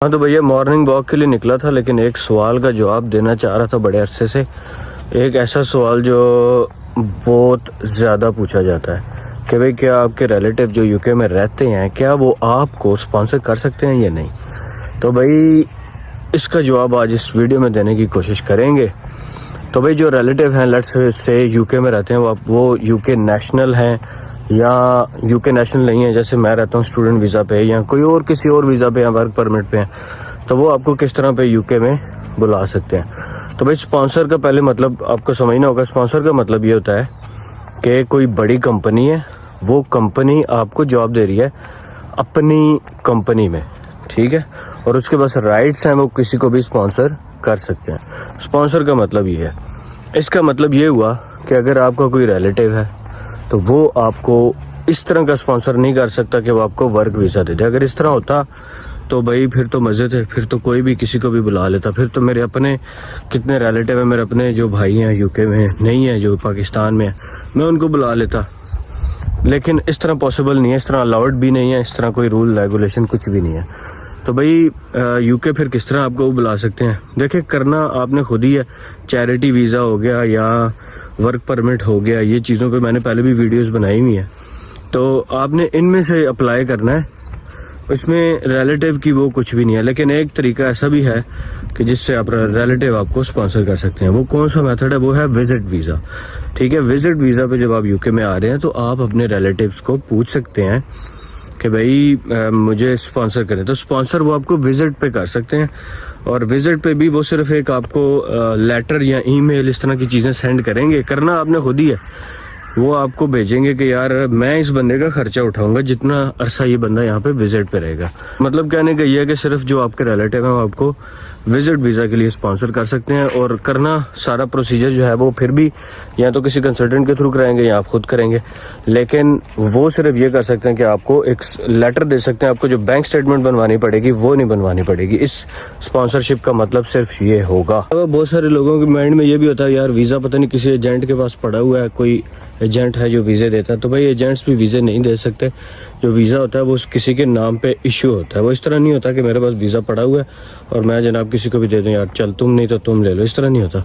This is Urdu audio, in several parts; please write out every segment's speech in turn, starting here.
ہاں تو بھیا مارننگ واک کے لیے نکلا تھا، لیکن ایک سوال کا جواب دینا چاہ رہا تھا بڑے عرصے سے. ایک ایسا سوال جو بہت زیادہ پوچھا جاتا ہے کہ بھئی کیا آپ کے ریلیٹیو جو یو کے میں رہتے ہیں کیا وہ آپ کو سپانسر کر سکتے ہیں یا نہیں. تو بھئی اس کا جواب آج اس ویڈیو میں دینے کی کوشش کریں گے. تو بھئی جو ریلیٹیو ہیں لیٹس سے یو کے میں رہتے ہیں وہ یو کے نیشنل ہیں یا یو کے نیشنل نہیں ہے، جیسے میں رہتا ہوں اسٹوڈنٹ ویزا پہ یا کوئی اور کسی اور ویزا پہ یا ورک پرمٹ پہ ہیں، تو وہ آپ کو کس طرح پہ یو کے میں بلا سکتے ہیں. تو بھائی اسپانسر کا پہلے مطلب آپ کو سمجھنا ہوگا. اسپانسر کا مطلب یہ ہوتا ہے کہ کوئی بڑی کمپنی ہے، وہ کمپنی آپ کو جاب دے رہی ہے اپنی کمپنی میں، ٹھیک ہے، اور اس کے پاس رائٹس ہیں، وہ کسی کو بھی اسپانسر کر سکتے ہیں. اسپانسر کا مطلب یہ ہے. اس کا مطلب یہ ہوا کہ اگر آپ کا کوئی ریلیٹیو ہے تو وہ آپ کو اس طرح کا اسپانسر نہیں کر سکتا کہ وہ آپ کو ورک ویزا دے دے. اگر اس طرح ہوتا تو بھائی پھر تو مزے تھے، پھر تو کوئی بھی کسی کو بھی بلا لیتا. پھر تو میرے اپنے کتنے ریلیٹیو ہیں، میرے اپنے جو بھائی ہیں یو کے میں نہیں ہیں، جو پاکستان میں ہیں، میں ان کو بلا لیتا. لیکن اس طرح پاسبل نہیں ہے، اس طرح الاؤڈ بھی نہیں ہے، اس طرح کوئی رول ریگولیشن کچھ بھی نہیں ہے. تو بھائی یو کے پھر کس طرح آپ کو بلا سکتے ہیں؟ دیکھیں کرنا آپ نے خود ہی ہے. چیریٹی ویزا ہو گیا یا ورک پرمٹ ہو گیا، یہ چیزوں پہ میں نے پہلے بھی ویڈیوز بنائی ہوئی ہیں. تو آپ نے ان میں سے اپلائی کرنا ہے. اس میں ریلیٹیو کی وہ کچھ بھی نہیں ہے، لیکن ایک طریقہ ایسا بھی ہے کہ جس سے آپ ریلیٹیو آپ کو اسپانسر کر سکتے ہیں. وہ کون سا میتھڈ ہے؟ وہ ہے وزٹ ویزا. ٹھیک ہے، وزٹ ویزا پہ جب آپ یو کے میں آ رہے ہیں تو آپ اپنے ریلیٹیوز کو پوچھ سکتے ہیں کہ بھائی مجھے اسپانسر کریں. تو اسپانسر وہ آپ کو وزٹ پہ کر سکتے ہیں، اور وزٹ پہ بھی وہ صرف ایک آپ کو لیٹر یا ای میل اس طرح کی چیزیں سینڈ کریں گے. کرنا آپ نے خود ہی ہے. وہ آپ کو بھیجیں گے کہ یار میں اس بندے کا خرچہ اٹھاؤں گا جتنا عرصہ یہ بندہ یہاں پہ وزٹ پہ رہے گا. مطلب کہنے کا یہ ہے کہ صرف جو آپ کے ریلیٹیو ہیں وہ آپ کو وزٹ ویزا کے لیے اسپانسر کر سکتے ہیں. اور کرنا سارا پروسیجر جو ہے وہ پھر بھی یا تو کسی کنسلٹنٹ کے تھرو کرائیں گے یا آپ خود کریں گے. لیکن وہ صرف یہ کر سکتے ہیں کہ آپ کو ایک لیٹر دے سکتے ہیں. آپ کو جو بینک اسٹیٹمنٹ بنوانی پڑے گی وہ نہیں بنوانی پڑے گی. اس اسپانسرشپ کا مطلب صرف یہ ہوگا. بہت سارے لوگوں کے مائنڈ میں یہ بھی ہوتا ہے یار ویزا پتہ نہیں کسی ایجنٹ کے پاس پڑا ہوا ہے، کوئی ایجنٹ ہے جو ویزے دیتا ہے. تو بھائی ایجنٹس بھی ویزے نہیں دے سکتے. جو ویزا ہوتا ہے وہ کسی کے نام پہ ایشو ہوتا ہے. وہ اس طرح نہیں ہوتا کہ میرے پاس ویزا پڑا ہوا ہے اور میں جناب کسی کو بھی دے دوں یار چل تم نہیں تو تم لے لو. اس طرح نہیں ہوتا.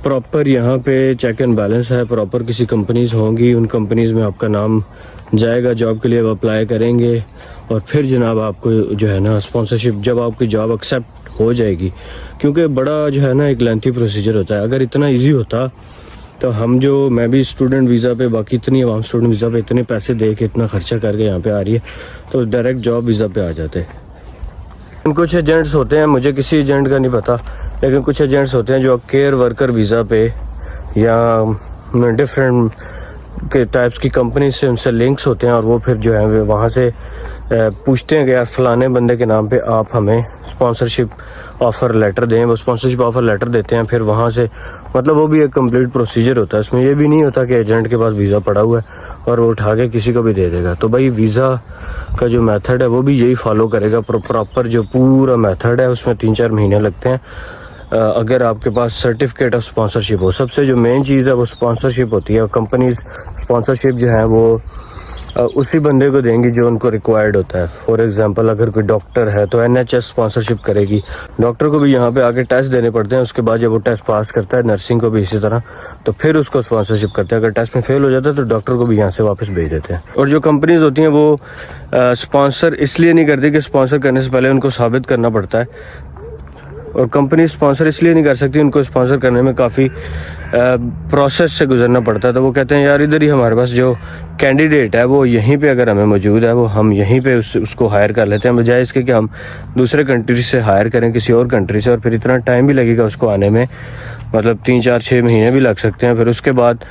پراپر یہاں پہ چیک اینڈ بیلنس ہے. پراپر کسی کمپنیز ہوں گی، ان کمپنیز میں آپ کا نام جائے گا جاب کے لیے، وہ اپلائی کریں گے اور پھر جناب آپ کو جو ہے نا اسپانسرشپ جب آپ کی جاب ایکسیپٹ ہو جائے گی. کیونکہ بڑا جو ہے نا ایک لینتھی پروسیجر ہوتا ہے. اگر اتنا ایزی ہوتا تو میں بھی اسٹوڈنٹ ویزا پہ، باقی اتنی عوام اسٹوڈنٹ ویزا پہ اتنے پیسے دے کے اتنا خرچہ کر کے یہاں پہ آ رہی ہے تو ڈائریکٹ جاب ویزا پہ آ جاتے. کچھ ایجنٹس ہوتے ہیں، مجھے کسی ایجنٹ کا نہیں پتا، لیکن کچھ ایجنٹس ہوتے ہیں جو کیئر ورکر ویزا پہ یا ڈفرینٹ کے ٹائپس کی کمپنیز سے ان سے لنکس ہوتے ہیں، اور وہ پھر جو ہے وہاں سے پوچھتے ہیں کہ یار فلانے بندے کے نام پہ آپ ہمیں اسپانسرشپ آفر لیٹر دیں. وہ اسپانسرشپ آفر لیٹر دیتے ہیں. پھر وہاں سے مطلب وہ بھی ایک کمپلیٹ پروسیجر ہوتا ہے. اس میں یہ بھی نہیں ہوتا کہ ایجنٹ کے پاس ویزا پڑا ہوا ہے اور وہ اٹھا کے کسی کو بھی دے دے گا. تو بھائی ویزا کا جو میتھڈ ہے وہ بھی یہی فالو کرے گا. پراپر جو پورا میتھڈ ہے اس میں 3-4 مہینے لگتے ہیں اگر آپ کے پاس سرٹیفکیٹ آف اسپانسرشپ ہو. سب سے جو مین چیز ہے وہ اسپانسرشپ ہوتی ہے. اور کمپنیز اسپانسرشپ جو ہے وہ اسی بندے کو دیں گی جو ان کو ریکوائرڈ ہوتا ہے. فار ایگزامپل اگر کوئی ڈاکٹر ہے تو NHS اسپانسرشپ کرے گی. ڈاکٹر کو بھی یہاں پہ آگے ٹیسٹ دینے پڑتے ہیں. اس کے بعد جب وہ ٹیسٹ پاس کرتا ہے، نرسنگ کو بھی اسی طرح، تو پھر اس کو اسپانسرشپ کرتے ہیں. اگر ٹیسٹ میں فیل ہو جاتا ہے تو ڈاکٹر کو بھی یہاں سے واپس بھیج دیتے ہیں. اور جو کمپنیز ہوتی ہیں وہ اسپانسر اس لیے نہیں کرتی کہ اسپانسر کرنے سے پہلے ان کو ثابت کرنا پڑتا ہے. اور کمپنی اسپانسر اس لیے نہیں کر سکتی، ان کو اسپانسر کرنے میں کافی پروسیس سے گزرنا پڑتا ہے. تو وہ کہتے ہیں یار ادھر ہی ہمارے پاس جو کینڈیڈیٹ ہے وہ یہیں پہ اگر ہمیں موجود ہے وہ ہم یہیں پہ اس کو ہائر کر لیتے ہیں، بجائے اس کے کہ ہم دوسرے کنٹری سے ہائر کریں کسی اور کنٹری سے، اور پھر اتنا ٹائم بھی لگے گا اس کو آنے میں. مطلب 3-4-6 مہینے بھی لگ سکتے ہیں. پھر اس کے بعد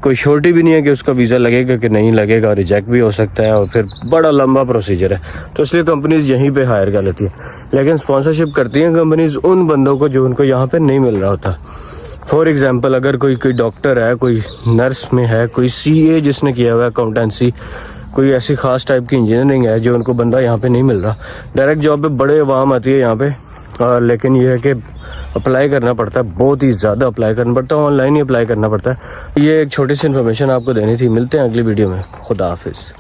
کوئی شورٹی بھی نہیں ہے کہ اس کا ویزا لگے گا کہ نہیں لگے گا، ریجیکٹ بھی ہو سکتا ہے، اور پھر بڑا لمبا پروسیجر ہے. تو اس لیے کمپنیز یہیں پہ ہائر کر لیتی ہیں. لیکن اسپانسرشپ کرتی ہیں کمپنیز ان بندوں کو جو ان کو یہاں پہ نہیں مل رہا ہوتا. فار ایگزامپل اگر کوئی ڈاکٹر ہے، کوئی نرس میں ہے، کوئی CA جس نے کیا ہوا ہے اکاؤنٹنسی، کوئی ایسی خاص ٹائپ کی انجینئرنگ ہے جو ان کو بندہ یہاں پہ نہیں مل رہا. ڈائریکٹ جاب پہ بڑے عوام آتی ہے یہاں پہ، لیکن یہ ہے کہ اپلائی کرنا پڑتا ہے، بہت ہی زیادہ اپلائی کرنا پڑتا ہے، آن لائن ہی اپلائی کرنا پڑتا ہے. یہ ایک چھوٹی سی انفارمیشن آپ کو دینی تھی. ملتے ہیں اگلی ویڈیو میں. خدا حافظ.